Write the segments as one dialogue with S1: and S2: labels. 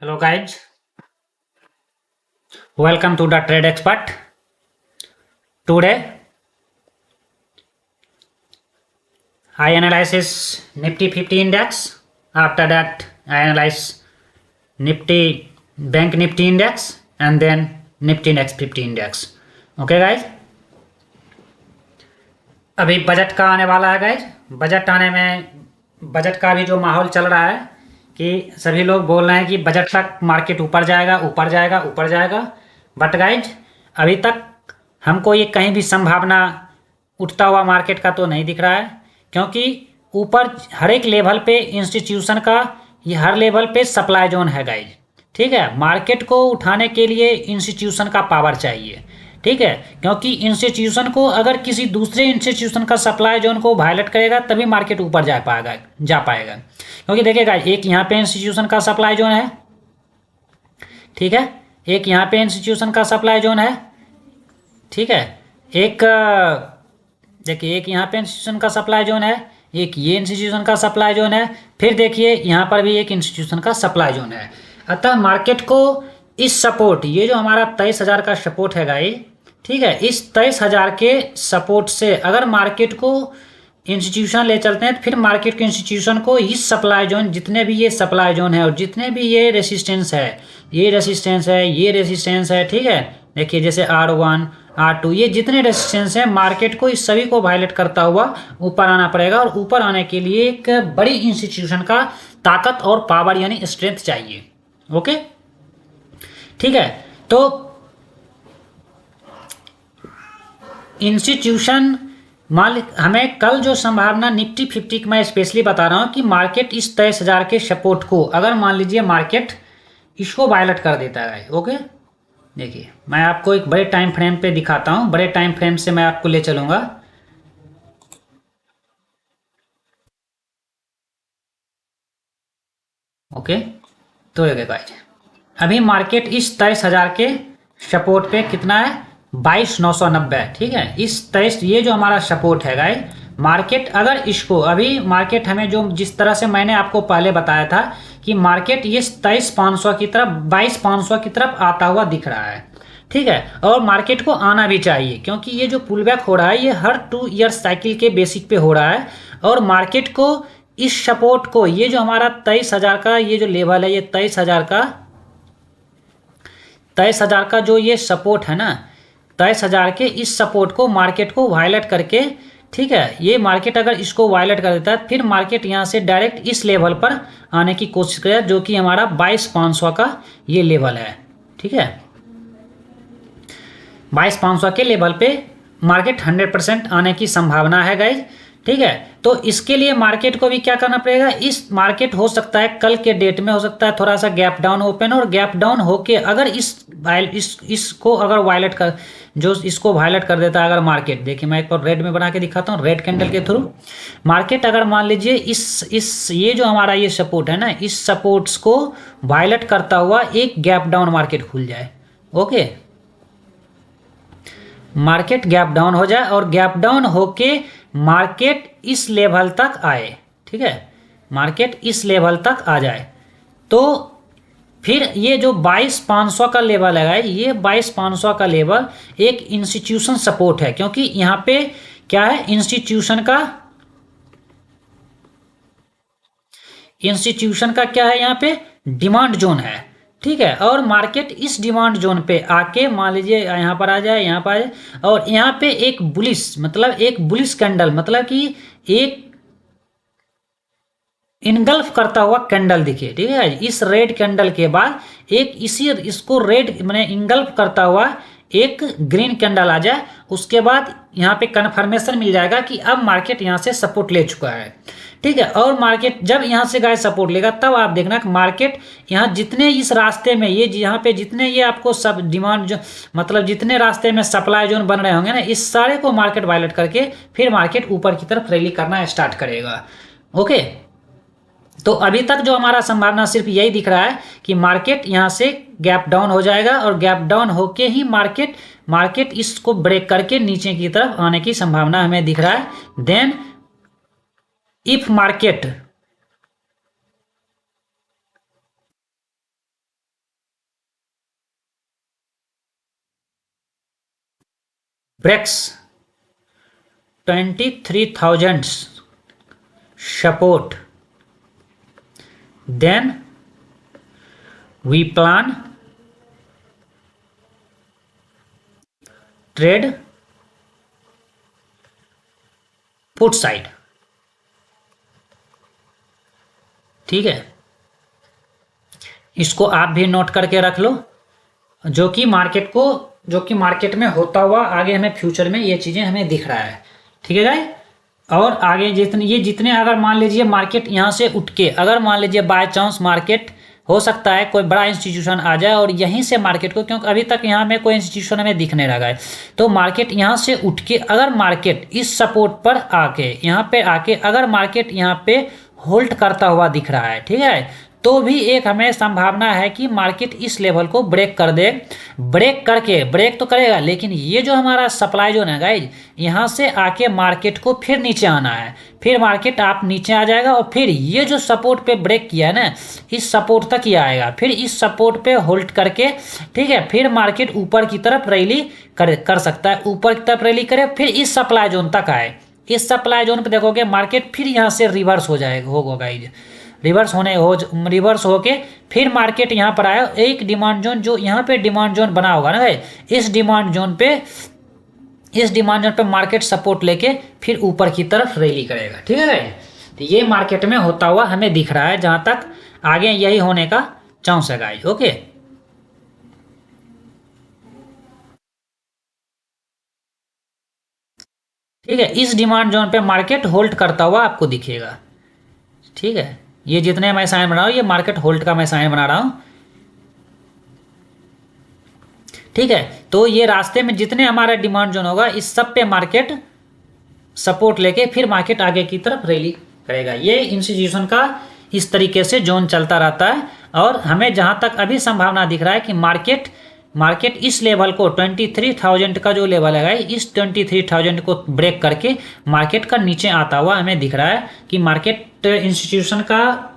S1: Hello guys, welcome to the Trade Expert. Today I analyze Nifty 50 index. After that I analyze Nifty Bank Nifty index and then Nifty Next 50 index. Okay guys, अभी budget का आने वाला है guys. Budget आने में budget का भी जो माहौल चल रहा है कि सभी लोग बोल रहे हैं कि बजट तक मार्केट ऊपर जाएगा ऊपर जाएगा ऊपर जाएगा। बट गाइज अभी तक हमको ये कहीं भी संभावना उठता हुआ मार्केट का तो नहीं दिख रहा है, क्योंकि ऊपर हर एक लेवल पे इंस्टीट्यूशन का ये हर लेवल पे सप्लाई जोन है गाइज। ठीक है, मार्केट को उठाने के लिए इंस्टीट्यूशन का पावर चाहिए। ठीक है, क्योंकि इंस्टीट्यूशन को अगर किसी दूसरे इंस्टीट्यूशन का सप्लाई जोन को वायलेट करेगा तभी मार्केट ऊपर जा पाएगा। क्योंकि देखिएगा, एक यहाँ पे इंस्टीट्यूशन का सप्लाई जोन है, ठीक है, एक यहाँ पे इंस्टीट्यूशन का सप्लाई जोन है, ठीक है, एक देखिए एक यहाँ पे इंस्टीट्यूशन का सप्लाई जोन है, एक ये इंस्टीट्यूशन का सप्लाई जोन है, फिर देखिए यहाँ पर भी एक इंस्टीट्यूशन का सप्लाई जोन है। अतः मार्केट को इस सपोर्ट, ये जो हमारा 23,000 का सपोर्ट है गाइस, ठीक है, इस 23,000 के सपोर्ट से अगर मार्केट को इंस्टीट्यूशन ले चलते हैं तो फिर मार्केट के इंस्टीट्यूशन को इस सप्लाई जोन, जितने भी ये सप्लाई जोन है और जितने भी ये रेसिस्टेंस है, ये रेसिस्टेंस है, ये रेसिस्टेंस है, ठीक है, देखिए जैसे R1 R2 ये जितने रेसिस्टेंस हैं, मार्केट को इस सभी को वायलेट करता हुआ ऊपर आना पड़ेगा। और ऊपर आने के लिए एक बड़ी इंस्टीट्यूशन का ताकत और पावर यानी स्ट्रेंथ चाहिए। ओके, ठीक है, तो इंस्टीट्यूशन हमें कल जो संभावना निफ्टी 50 की मैं स्पेशली बता रहा हूं कि मार्केट इस 23,000 के सपोर्ट को अगर मान लीजिए मार्केट इसको वायलेट कर देता है। ओके, देखिए मैं आपको एक बड़े टाइम फ्रेम पे दिखाता हूं, बड़े टाइम फ्रेम से मैं आपको ले चलूंगा। ओके, तो ये गाइस अभी मार्केट इस 23,000 के सपोर्ट पे कितना है, 22,990। ठीक है, इस 23 ये जो हमारा सपोर्ट है गाइस, मार्केट अगर इसको अभी मार्केट हमें जो जिस तरह से मैंने आपको पहले बताया था कि मार्केट ये 23,500 की तरफ 22,500 की तरफ आता हुआ दिख रहा है। ठीक है, और मार्केट को आना भी चाहिए, क्योंकि ये जो पुल बैक हो रहा है ये हर 2 ईयर साइकिल के बेसिक पे हो रहा है। और मार्केट को इस सपोर्ट को, ये जो हमारा 23,000 का ये जो लेवल है, ये 23,000 का जो ये सपोर्ट है ना, 23,000 के इस सपोर्ट को मार्केट को वायलेट करके, ठीक है, ये मार्केट अगर इसको वायलेट कर देता है फिर मार्केट यहाँ से डायरेक्ट इस लेवल पर आने की कोशिश करे, जो कि हमारा 22,500 का ये लेवल है। ठीक है, 22,500 के लेवल पे मार्केट 100% आने की संभावना है गाइज। ठीक है, तो इसके लिए मार्केट को भी क्या करना पड़ेगा, इस मार्केट हो सकता है कल के डेट में हो सकता है थोड़ा सा गैप डाउन ओपन, और गैप डाउन होके अगर इसको अगर वायलेट कर, जो इसको वायलेट कर देता है अगर मार्केट, देखिए मैं एक बार रेड में बना के दिखाता हूँ, रेड कैंडल के थ्रू मार्केट अगर मान लीजिए इस ये जो हमारा ये सपोर्ट है ना, इस सपोर्ट्स को वायलेट करता हुआ एक गैप डाउन मार्केट खुल जाए। ओके, मार्केट गैप डाउन हो जाए और गैप डाउन होके मार्केट इस लेवल तक आए, ठीक है, मार्केट इस लेवल तक आ जाए, तो फिर ये जो 22,500 का लेवल है, ये 22,500 का लेवल एक इंस्टीट्यूशन सपोर्ट है, क्योंकि यहाँ पे क्या है, इंस्टीट्यूशन का क्या है, यहाँ पे डिमांड जोन है। ठीक है, और मार्केट इस डिमांड जोन पे आके मान लीजिए यहाँ पर आ जाए, यहाँ पर आ जाए, और यहाँ पे एक बुलिश, मतलब एक बुलिश कैंडल, मतलब कि एक इनगल्फ करता हुआ कैंडल दिखे। ठीक है, इस रेड कैंडल के बाद एक इसको रेड मैंने इनगल्फ करता हुआ एक ग्रीन कैंडल आ जाए, उसके बाद यहाँ पे कन्फर्मेशन मिल जाएगा कि अब मार्केट यहाँ से सपोर्ट ले चुका है। ठीक है, और मार्केट जब यहाँ से गाइस सपोर्ट लेगा तब आप देखना कि मार्केट यहाँ जितने इस रास्ते में ये यहाँ पे जितने ये आपको सब डिमांड जो मतलब जितने रास्ते में सप्लाई जोन बन रहे होंगे ना, इस सारे को मार्केट वायलेट करके फिर मार्केट ऊपर की तरफ रैली करना स्टार्ट करेगा। ओके, तो अभी तक जो हमारा संभावना सिर्फ यही दिख रहा है कि मार्केट यहाँ से गैप डाउन हो जाएगा, और गैप डाउन होके ही मार्केट इसको ब्रेक करके नीचे की तरफ आने की संभावना हमें दिख रहा है। Then if market breaks 23,000 support, then we plan trade put side। ठीक है, इसको आप भी नोट करके रख लो, जो कि मार्केट में होता हुआ आगे हमें फ्यूचर में ये चीज़ें हमें दिख रहा है। ठीक है गाइस, और आगे जितने अगर मान लीजिए मार्केट यहाँ से उठ के, अगर मान लीजिए बाय चांस मार्केट हो सकता है कोई बड़ा इंस्टीट्यूशन आ जाए और यहीं से मार्केट को, क्योंकि अभी तक यहाँ में कोई इंस्टीट्यूशन हमें दिख नहीं रहा है, तो मार्केट यहाँ से उठ के अगर मार्केट इस सपोर्ट पर आके यहाँ पे आके अगर मार्केट यहाँ पे होल्ड करता हुआ दिख रहा है, ठीक है, तो भी एक हमें संभावना है कि मार्केट इस लेवल को ब्रेक कर दे। ब्रेक तो करेगा, लेकिन ये जो हमारा सप्लाई जोन है गाइज, यहाँ से आके मार्केट को फिर नीचे आना है, फिर मार्केट आप नीचे आ जाएगा और फिर ये जो सपोर्ट पे ब्रेक किया है ना, इस सपोर्ट तक ही आएगा, फिर इस सपोर्ट पे होल्ड करके, ठीक है, फिर मार्केट ऊपर की तरफ रैली कर सकता है, ऊपर की तरफ रैली करे, फिर इस सप्लाई जोन तक आए। इस सप्लाई जोन पे देखोगे मार्केट फिर यहाँ से रिवर्स हो जाएगा, होगा गाइज, रिवर्स होके फिर मार्केट यहाँ पर आया, एक डिमांड जोन जो यहाँ पे डिमांड जोन बना होगा ना भाई, इस डिमांड जोन पे मार्केट सपोर्ट लेके फिर ऊपर की तरफ रैली करेगा। ठीक है भाई, तो ये मार्केट में होता हुआ हमें दिख रहा है, जहां तक आगे यही होने का चांस है गाइस। ओके, ठीक है, इस डिमांड जोन पे मार्केट होल्ड करता हुआ आपको दिखेगा। ठीक है, ये जितने मैं साइन बना रहा हूँ, ये मार्केट होल्ड का मैं साइन बना रहा हूँ। ठीक है, तो ये रास्ते में जितने हमारा डिमांड जोन होगा, इस सब पे मार्केट सपोर्ट लेके फिर मार्केट आगे की तरफ रैली करेगा। ये इंस्टीट्यूशन का इस तरीके से जोन चलता रहता है, और हमें जहां तक अभी संभावना दिख रहा है कि मार्केट इस लेवल को 23,000 का जो लेवल है, इस 23,000 को ब्रेक करके मार्केट का नीचे आता हुआ हमें दिख रहा है कि मार्केट इंस्टीट्यूशन का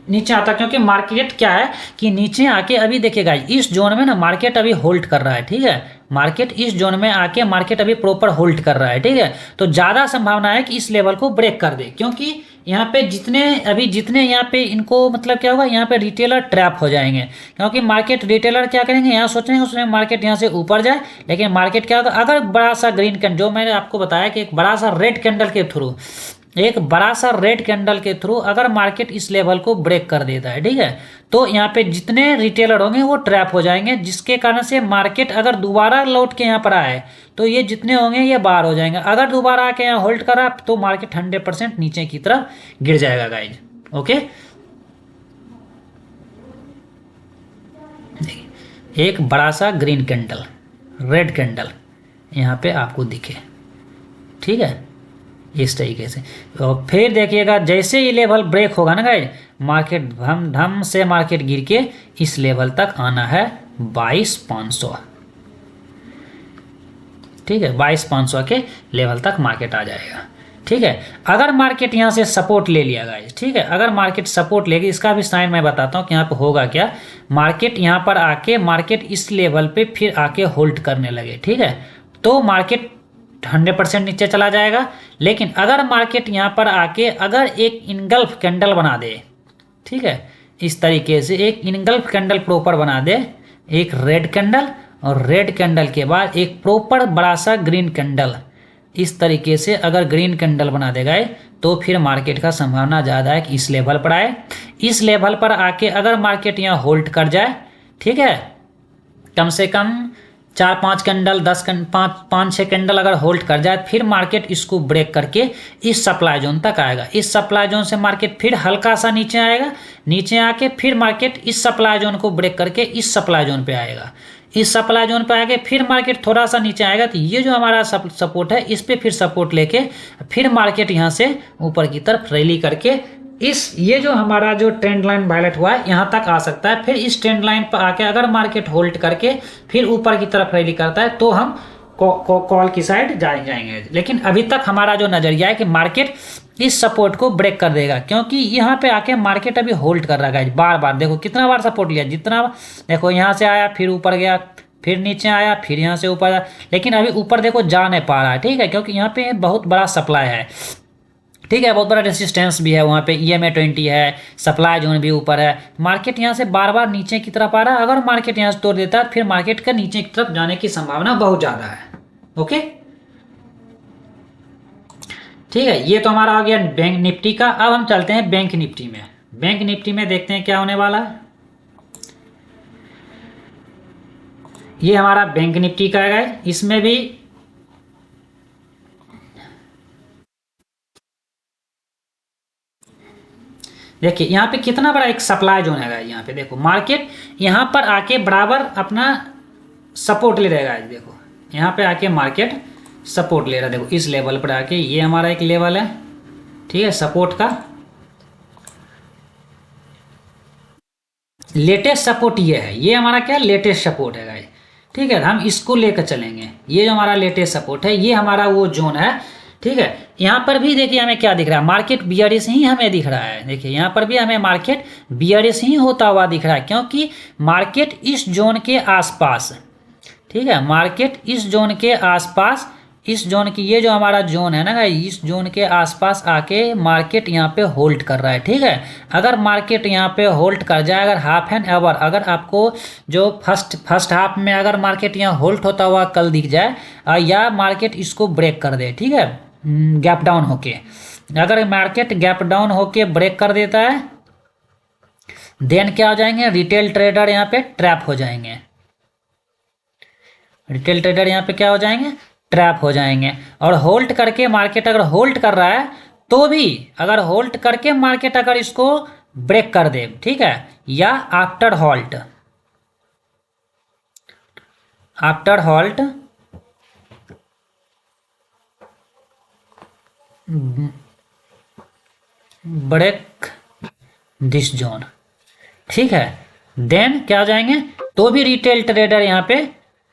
S1: नीचे आता, क्योंकि मार्केट क्या है कि नीचे आके अभी देखिएगा इस जोन में ना मार्केट अभी होल्ड कर रहा है। ठीक है, मार्केट इस जोन में आके मार्केट अभी प्रॉपर होल्ड कर रहा है। ठीक है, तो ज़्यादा संभावना है कि इस लेवल को ब्रेक कर दे, क्योंकि यहाँ पे जितने यहाँ पे इनको मतलब क्या होगा, यहाँ पे रिटेलर ट्रैप हो जाएंगे, क्योंकि मार्केट रिटेलर क्या करेंगे, यहाँ सोचेंगे उसमें मार्केट यहाँ से ऊपर जाए, लेकिन मार्केट क्या होगा, अगर बड़ा सा ग्रीन कैंडल, जो मैंने आपको बताया कि एक बड़ा सा रेड कैंडल के थ्रू अगर मार्केट इस लेवल को ब्रेक कर देता है, ठीक है, तो यहाँ पे जितने रिटेलर होंगे वो ट्रैप हो जाएंगे, जिसके कारण से मार्केट अगर दोबारा लौट के यहाँ पर आए तो ये जितने होंगे ये बाहर हो जाएंगे। अगर दोबारा आके यहाँ होल्ड करा तो मार्केट 100% नीचे की तरफ गिर जाएगा गाइज। ओके, एक बड़ा सा ग्रीन कैंडल, रेड कैंडल यहाँ पे आपको दिखे। ठीक है, इस तरीके से, और फिर देखिएगा जैसे ये लेवल ब्रेक होगा ना गाइज, मार्केट धम से मार्केट गिर के इस लेवल तक आना है 22,500। ठीक है, 22,500 के लेवल तक मार्केट आ जाएगा। ठीक है, अगर मार्केट यहाँ से सपोर्ट ले लिया गाइज, ठीक है, अगर मार्केट सपोर्ट लेगी, इसका भी साइन मैं बताता हूँ कि यहाँ पे होगा क्या। मार्केट यहाँ पर आके मार्केट इस लेवल पे फिर आके होल्ड करने लगे, ठीक है, तो मार्केट 100% नीचे चला जाएगा। लेकिन अगर मार्केट यहाँ पर आके अगर एक इनगल्फ कैंडल बना दे, ठीक है, इस तरीके से एक इनगल्फ कैंडल प्रॉपर बना दे, एक रेड कैंडल और रेड कैंडल के बाद एक प्रॉपर बड़ा सा ग्रीन कैंडल, इस तरीके से अगर ग्रीन कैंडल बना देगा तो फिर मार्केट का संभावना ज़्यादा है कि इस लेवल पर आए। इस लेवल पर आके अगर मार्केट यहाँ होल्ड कर जाए, ठीक है, कम से कम 4-5 कैंडल, 5-6 कैंडल अगर होल्ड कर जाए, फिर मार्केट इसको ब्रेक करके इस सप्लाई जोन तक आएगा। इस सप्लाई जोन से मार्केट फिर हल्का सा नीचे आएगा, नीचे आके फिर मार्केट इस सप्लाई जोन को ब्रेक करके इस सप्लाई जोन पे आएगा। इस सप्लाई जोन पे आके फिर मार्केट थोड़ा सा नीचे आएगा, तो ये जो हमारा सपोर्ट है, इस पे फिर सपोर्ट लेके फिर मार्केट यहाँ से ऊपर की तरफ रैली करके ये जो हमारा जो ट्रेंड लाइन वायलेट हुआ है यहाँ तक आ सकता है। फिर इस ट्रेंड लाइन पर आके अगर मार्केट होल्ड करके फिर ऊपर की तरफ रैली करता है तो हम कॉल की साइड जाएंगे। लेकिन अभी तक हमारा जो नजरिया है कि मार्केट इस सपोर्ट को ब्रेक कर देगा, क्योंकि यहाँ पे आके मार्केट अभी होल्ड कर रहा है। बार बार देखो कितना बार सपोर्ट लिया, जितना देखो यहाँ से आया फिर ऊपर गया, फिर नीचे आया, फिर यहाँ से ऊपर आया, लेकिन अभी ऊपर देखो जा नहीं पा रहा है, ठीक है, क्योंकि यहाँ पे बहुत बड़ा सप्लाई है, ठीक है, बहुत बड़ा रेसिस्टेंस भी है वहाँ पे, EMA 20 है, सप्लाई जोन भी ऊपर है। मार्केट यहाँ से बार बार नीचे की तरफ आ रहा है, अगर मार्केट यहाँ से तोड़ देता है फिर मार्केट का नीचे की तरफ जाने की संभावना बहुत ज़्यादा है। ओके, ठीक है, ये तो हमारा हो गया बैंक निफ्टी का। अब हम चलते हैं बैंक निफ्टी में। बैंक निफ्टी में देखते हैं क्या होने वाला है। ये हमारा बैंक निफ्टी का है, इसमें भी देखिए यहाँ पे कितना बड़ा एक सप्लाई जोन है। यहाँ पे देखो मार्केट यहाँ पर आके बराबर अपना सपोर्ट ले रहेगा। देखो यहाँ पे आके मार्केट सपोर्ट ले रहा है, देखो इस लेवल पर आके, ये हमारा एक लेवल है, ठीक है, सपोर्ट का। लेटेस्ट सपोर्ट ये है, ये हमारा क्या लेटेस्ट सपोर्ट है गाइस, ठीक है, हम इसको लेकर चलेंगे। ये जो हमारा लेटेस्ट सपोर्ट है, ये हमारा वो जोन है, ठीक है। यहाँ पर भी देखिए हमें क्या दिख रहा है, मार्केट बियरिश ही हमें दिख रहा है। देखिए यहाँ पर भी हमें मार्केट बियरिश ही होता हुआ दिख रहा है, क्योंकि मार्केट इस जोन के आसपास, ठीक है, मार्केट इस जोन के आसपास, इस जोन की, ये जो हमारा जोन है ना, इस जोन के आसपास आके मार्केट यहाँ पे होल्ड कर रहा है, ठीक है। अगर मार्केट यहाँ पे होल्ड कर जाए, अगर हाफ एन आवर, अगर आपको जो फर्स्ट हाफ में अगर मार्केट यहाँ होल्ड होता हुआ कल दिख जाए, या मार्केट इसको ब्रेक कर दे, ठीक है, गैप डाउन होके, अगर मार्केट गैप डाउन होके ब्रेक कर देता है, देन क्या हो जाएंगे, रिटेल ट्रेडर यहाँ पे ट्रैप हो जाएंगे। रिटेल ट्रेडर यहाँ पे क्या हो जाएंगे, ट्रैप हो जाएंगे। और होल्ड करके मार्केट अगर होल्ड कर रहा है तो भी, अगर होल्ड करके मार्केट अगर इसको ब्रेक कर दे, ठीक है, या after halt, after halt break this zone, ठीक है, देन क्या हो जाएंगे, तो भी रिटेल ट्रेडर यहाँ पे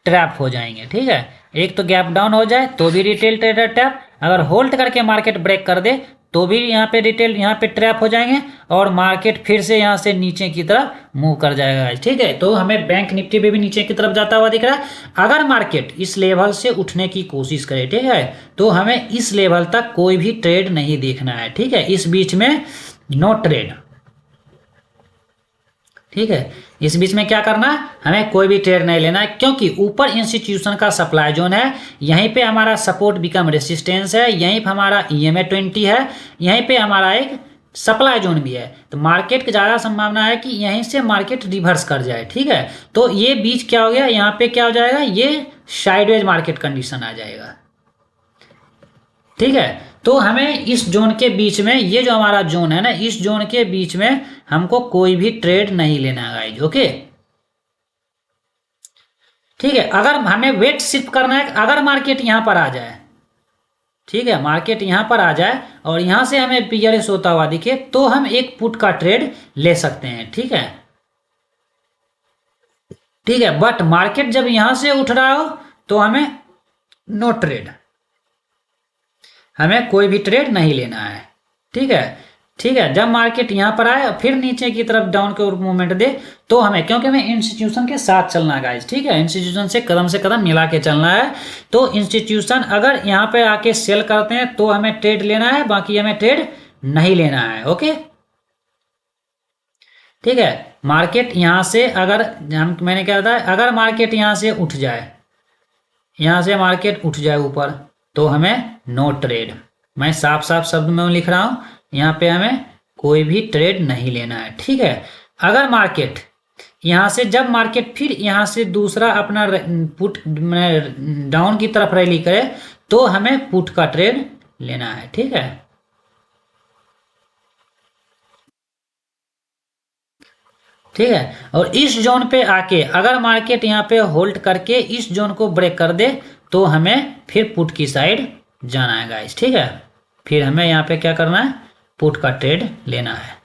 S1: ट्रैप हो जाएंगे, ठीक है। एक तो गैप डाउन हो जाए तो भी रिटेल ट्रेडर ट्रैप, अगर होल्ड करके मार्केट ब्रेक कर दे तो भी यहाँ पे रिटेल यहाँ पे ट्रैप हो जाएंगे, और मार्केट फिर से यहाँ से नीचे की तरफ मूव कर जाएगा, ठीक है। तो हमें बैंक निफ्टी पे भी नीचे की तरफ जाता हुआ दिख रहा है। अगर मार्केट इस लेवल से उठने की कोशिश करे, ठीक है, तो हमें इस लेवल तक कोई भी ट्रेड नहीं देखना है, ठीक है, इस बीच में नो ट्रेड, ठीक है। इस बीच में क्या करना है, हमें कोई भी ट्रेड नहीं लेना है, क्योंकि ऊपर इंस्टीट्यूशन का सप्लाई जोन है, यहीं पे हमारा सपोर्ट बिकम रेसिस्टेंस है, यहीं पे हमारा EMA 20 है, यहीं पे हमारा एक सप्लाई जोन भी है। तो मार्केट की ज़्यादा संभावना है कि यहीं से मार्केट रिवर्स कर जाए, ठीक है। तो ये बीच क्या हो गया, यहाँ पे क्या हो जाएगा, ये साइडवेज मार्केट कंडीशन आ जाएगा, ठीक है। तो हमें इस जोन के बीच में, ये जो हमारा जोन है ना, इस जोन के बीच में हमको कोई भी ट्रेड नहीं लेना गाइज, ओके, ठीक है। अगर हमें वेट सिर्फ करना है, अगर मार्केट यहां पर आ जाए, ठीक है, मार्केट यहां पर आ जाए और यहां से हमें बियरिश होता हुआ दिखे, तो हम एक पुट का ट्रेड ले सकते हैं, ठीक है, ठीक है। बट मार्केट जब यहां से उठ रहा हो तो हमें नो ट्रेड, हमें कोई भी ट्रेड नहीं लेना है, ठीक है, ठीक है। जब मार्केट यहाँ पर आए और फिर नीचे की तरफ डाउन के ओर मूवमेंट दे, तो हमें, क्योंकि हमें इंस्टीट्यूशन के साथ चलना है गाइस, ठीक है, इंस्टीट्यूशन से कदम मिला के चलना है। तो इंस्टीट्यूशन अगर यहाँ पे आके सेल करते हैं तो हमें ट्रेड लेना है, बाकी हमें ट्रेड नहीं लेना है, ओके, ठीक है। मार्केट यहाँ से अगर मैंने क्या बताया, अगर मार्केट यहाँ से उठ जाए, यहाँ से मार्केट उठ जाए ऊपर, तो हमें नो ट्रेड, मैं साफ साफ शब्द में लिख रहा हूँ, यहाँ पे हमें कोई भी ट्रेड नहीं लेना है, ठीक है। अगर मार्केट यहाँ से, जब मार्केट फिर यहाँ से दूसरा अपना पुट डाउन की तरफ रैली करे, तो हमें पुट का ट्रेड लेना है, ठीक है, ठीक है। और इस जोन पे आके अगर मार्केट यहाँ पे होल्ड करके इस जोन को ब्रेक कर दे, तो हमें फिर पुट की साइड जाना है गाइस, ठीक है, फिर हमें यहाँ पे क्या करना है, पुट का ट्रेड लेना है,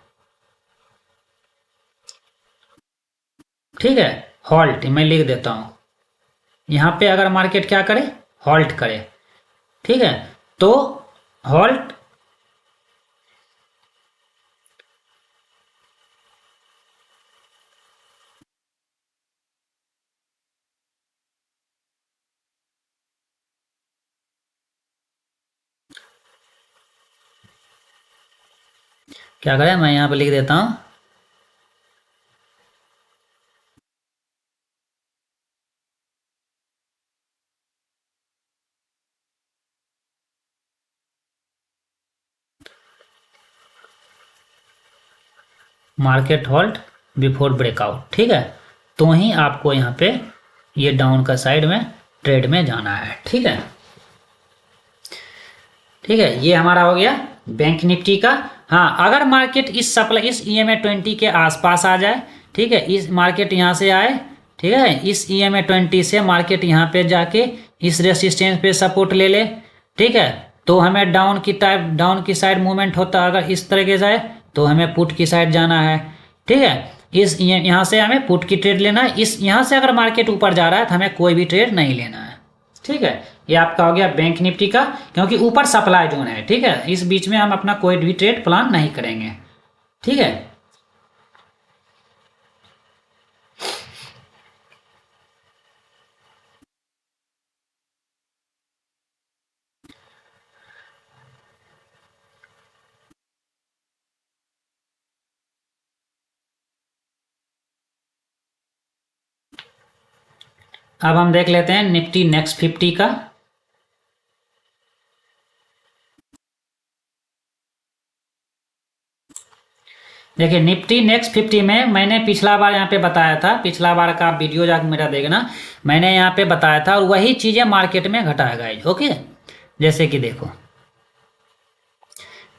S1: ठीक है। हॉल्ट मैं लिख देता हूँ, यहाँ पे अगर मार्केट क्या करे, हॉल्ट करे, ठीक है, तो हॉल्ट, क्या करें, मैं यहाँ पे लिख देता हूँ मार्केट होल्ड बिफोर ब्रेकआउट, ठीक है। तो ही आपको यहाँ पे ये डाउन का साइड में ट्रेड में जाना है, ठीक है। ठीक है, ये हमारा हो गया बैंक निफ्टी का। हाँ, अगर मार्केट इस EMA 20 के आसपास आ जाए, ठीक है, इस मार्केट यहाँ से आए, ठीक है, इस EMA 20 से मार्केट यहाँ पे जाके इस रेसिस्टेंस पे सपोर्ट ले ले, ठीक है, तो हमें डाउन की साइड मूवमेंट होता है। अगर इस तरीके से आए तो हमें पुट की साइड जाना है, ठीक है। यहाँ से हमें पुट की ट्रेड लेना है। यहाँ से अगर मार्केट ऊपर जा रहा है तो हमें कोई भी ट्रेड नहीं लेना है, ठीक है। ये आपका हो गया बैंक निफ्टी का, क्योंकि ऊपर सप्लाई जोन है, ठीक है, इस बीच में हम अपना कोई भी ट्रेड प्लान नहीं करेंगे, ठीक है। अब हम देख लेते हैं निफ्टी नेक्स्ट 50 का। देखिए निफ्टी नेक्स्ट 50 में मैंने पिछला बार यहाँ पे बताया था, पिछला बार का आप वीडियो जाकर मेरा देखना, मैंने यहाँ पे बताया था और वही चीज़ें मार्केट में घटाया गाइज, ओके। जैसे कि देखो,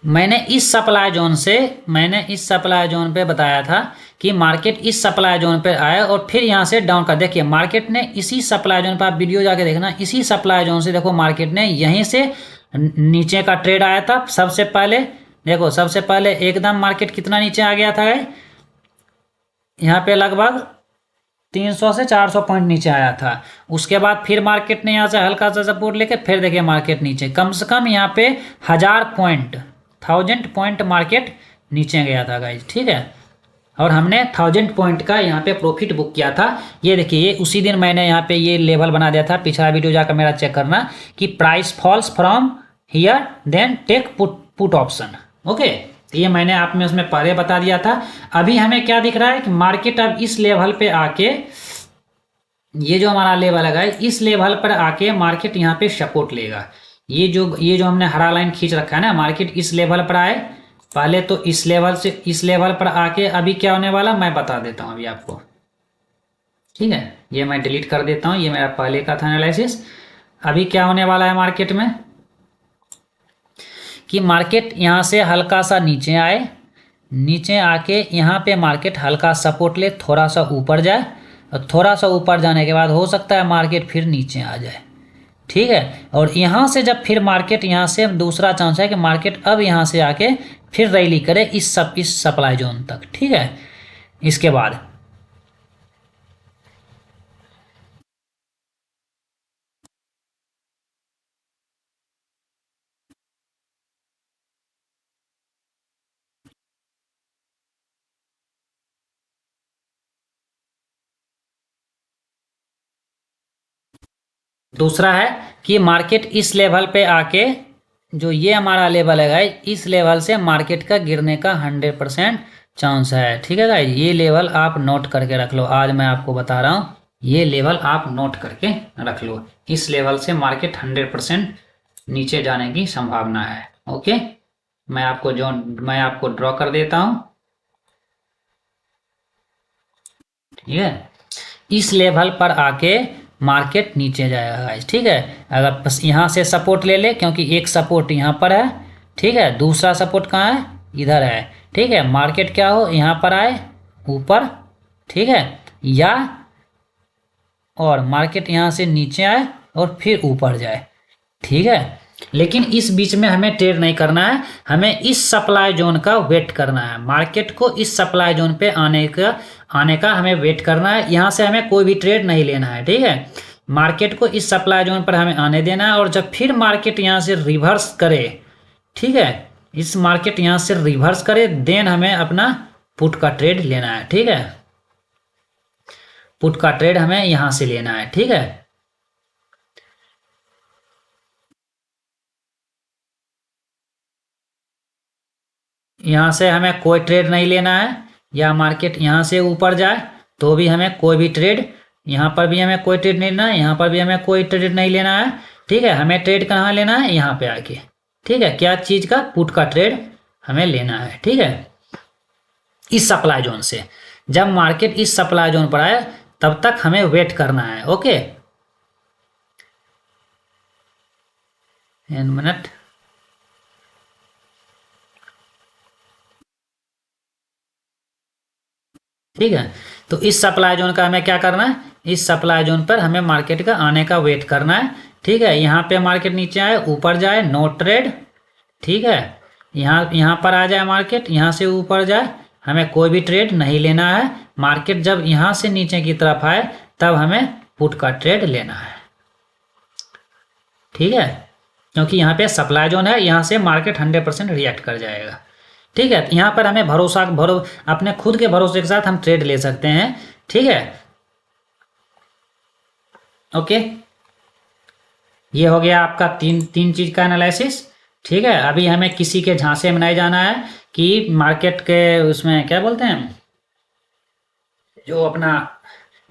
S1: मैंने इस सप्लाई जोन पे बताया था कि मार्केट इस सप्लाई जोन पे आया और फिर यहाँ से डाउन का, देखिए मार्केट ने इसी सप्लाई जोन पे, आप वीडियो जाके देखना, इसी सप्लाई जोन से देखो मार्केट ने यहीं से नीचे का ट्रेड आया था सबसे पहले। देखो सबसे पहले एकदम मार्केट कितना नीचे आ गया था, यहाँ पे लगभग 300 से 400 पॉइंट नीचे आया था। उसके बाद फिर मार्केट ने यहाँ से हल्का सा सपोर्ट लेके फिर देखिए मार्केट नीचे, कम से कम यहाँ पे 1000 पॉइंट मार्केट नीचे गया था गाइज, ठीक है। और हमने 1000 पॉइंट का यहाँ पे प्रॉफिट बुक किया था। ये देखिए, ये उसी दिन मैंने यहाँ पे ये लेवल बना दिया था, पिछला वीडियो जाकर मेरा चेक करना, कि price falls from here then take put option, okay. ये मैंने आप में उसमें पहले बता दिया था। अभी हमें क्या दिख रहा है कि मार्केट अब इस लेवल पे आके, ये जो हमारा लेवल है इस लेवल पर आके मार्केट यहाँ पे सपोर्ट लेगा। ये जो हमने हरा लाइन खींच रखा है ना, मार्केट इस लेवल पर आए पहले, तो इस लेवल से इस लेवल पर आके अभी क्या होने वाला मैं बता देता हूँ अभी आपको, ठीक है। ये मैं डिलीट कर देता हूँ, ये मेरा पहले का था एनालिसिस। अभी क्या होने वाला है मार्केट में कि मार्केट यहाँ से हल्का सा नीचे आए, नीचे आके यहाँ पे मार्केट हल्का सपोर्ट ले, थोड़ा सा ऊपर जाए, और थोड़ा सा ऊपर जाने के बाद हो सकता है मार्केट फिर नीचे आ जाए, ठीक है। और यहाँ से जब फिर मार्केट यहाँ से, दूसरा चांस है कि मार्केट अब यहाँ से आके फिर रैली करे इस सप्लाई जोन तक, ठीक है। इसके बाद दूसरा है कि मार्केट इस लेवल पे आके, जो ये हमारा लेवल है गाइज, इस लेवल से मार्केट का गिरने का 100% चांस है, ठीक है गाइज। ये लेवल आप नोट करके रख लो, आज मैं आपको बता रहा हूँ, ये लेवल आप नोट करके रख लो। इस लेवल से मार्केट 100% नीचे जाने की संभावना है, ओके। मैं आपको ड्रॉ कर देता हूँ, ठीक है। इस लेवल पर आके मार्केट नीचे जाएगा गाइस, ठीक है। अगर बस यहाँ से सपोर्ट ले ले, क्योंकि एक सपोर्ट यहाँ पर है, ठीक है, दूसरा सपोर्ट कहाँ है, इधर है, ठीक है। मार्केट क्या हो, यहाँ पर आए ऊपर, ठीक है, या और मार्केट यहाँ से नीचे आए और फिर ऊपर जाए, ठीक है। लेकिन इस बीच में हमें ट्रेड नहीं करना है, हमें इस सप्लाई जोन का वेट करना है, मार्केट को इस सप्लाई जोन पे आने का हमें वेट करना है। यहाँ से हमें कोई भी ट्रेड नहीं लेना है, ठीक है। मार्केट को इस सप्लाई जोन पर हमें आने देना है, और जब फिर मार्केट यहाँ से रिवर्स करे, ठीक है, इस मार्केट यहाँ से रिवर्स करे, देन हमें अपना पुट का ट्रेड लेना है, ठीक है। पुट का ट्रेड हमें यहाँ से लेना है, ठीक है। यहाँ से हमें कोई ट्रेड नहीं लेना है, या मार्केट यहाँ से ऊपर जाए तो भी हमें कोई भी ट्रेड, यहाँ पर भी हमें कोई ट्रेड नहीं लेना है, यहाँ पर भी हमें कोई ट्रेड नहीं लेना है। ठीक है, हमें ट्रेड कहाँ लेना है, यहाँ पे आके। ठीक है, क्या चीज़ का, पुट का ट्रेड हमें लेना है। ठीक है, इस सप्लाई जोन से, जब मार्केट इस सप्लाई जोन पर आए तब तक हमें वेट करना है। Okay, 1 minute. ठीक है, तो इस सप्लाई जोन का हमें क्या करना है, इस सप्लाई जोन पर हमें मार्केट का आने का वेट करना है। ठीक है, यहाँ पे मार्केट नीचे आए, ऊपर जाए, नो ट्रेड। ठीक है, यहाँ पर आ जाए मार्केट, यहाँ से ऊपर जाए, हमें कोई भी ट्रेड नहीं लेना है। मार्केट जब यहाँ से नीचे की तरफ आए तब हमें पुट का ट्रेड लेना है। ठीक है, क्योंकि यहाँ पे सप्लाई जोन है, यहाँ से मार्केट 100% रिएक्ट कर जाएगा। ठीक है, यहाँ पर हमें अपने खुद के भरोसे के साथ हम ट्रेड ले सकते हैं। ठीक है, ओके, ये हो गया आपका तीन चीज का एनालिसिस। ठीक है, अभी हमें किसी के झांसे में नहीं जाना है कि मार्केट के उसमें क्या बोलते हैं, जो अपना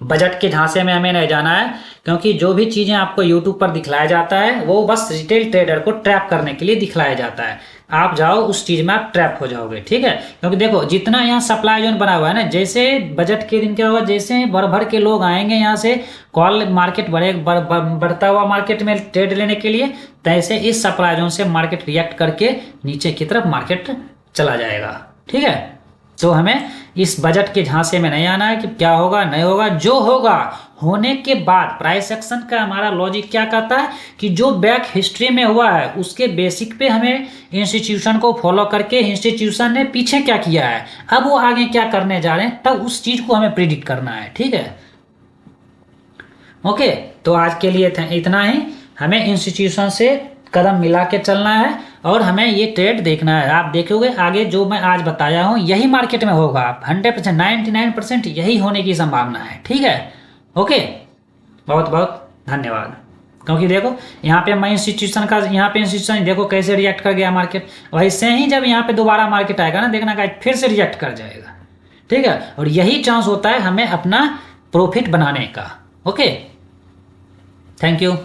S1: बजट के झांसे में हमें नहीं जाना है, क्योंकि जो भी चीज़ें आपको यूट्यूब पर दिखलाया जाता है वो बस रिटेल ट्रेडर को ट्रैप करने के लिए दिखलाया जाता है। आप जाओ उस चीज़ में आप ट्रैप हो जाओगे। ठीक है, क्योंकि देखो जितना यहाँ सप्लाई जोन बना हुआ है ना, जैसे बजट के दिन क्या होगा, जैसे भर भर के लोग आएंगे यहाँ से कॉल मार्केट बढ़ता हुआ मार्केट में ट्रेड लेने के लिए, तैसे इस सप्लाई जोन से मार्केट रिएक्ट करके नीचे की तरफ मार्केट चला जाएगा। ठीक है, तो हमें इस बजट के झांसे में नहीं आना है कि क्या होगा नहीं होगा। जो होगा होने के बाद प्राइस एक्शन का हमारा लॉजिक क्या कहता है कि जो बैक हिस्ट्री में हुआ है उसके बेसिक पे हमें इंस्टीट्यूशन को फॉलो करके इंस्टीट्यूशन ने पीछे क्या किया है, अब वो आगे क्या करने जा रहे हैं, तब उस चीज को हमें प्रिडिक्ट करना है। ठीक है, ओके, तो आज के लिए इतना ही। हमें इंस्टीट्यूशन से कदम मिला के चलना है और हमें ये ट्रेड देखना है। आप देखोगे आगे जो मैं आज बताया हूँ यही मार्केट में होगा, 100% 99% यही होने की संभावना है। ठीक है, ओके, बहुत बहुत धन्यवाद। क्योंकि देखो यहाँ पे मैं इंस्टीट्यूशन देखो कैसे रिएक्ट कर गया मार्केट, वैसे ही जब यहाँ पे दोबारा मार्केट आएगा ना, देखना का फिर से रिएक्ट कर जाएगा। ठीक है, और यही चांस होता है हमें अपना प्रॉफिट बनाने का। Okay, thank you.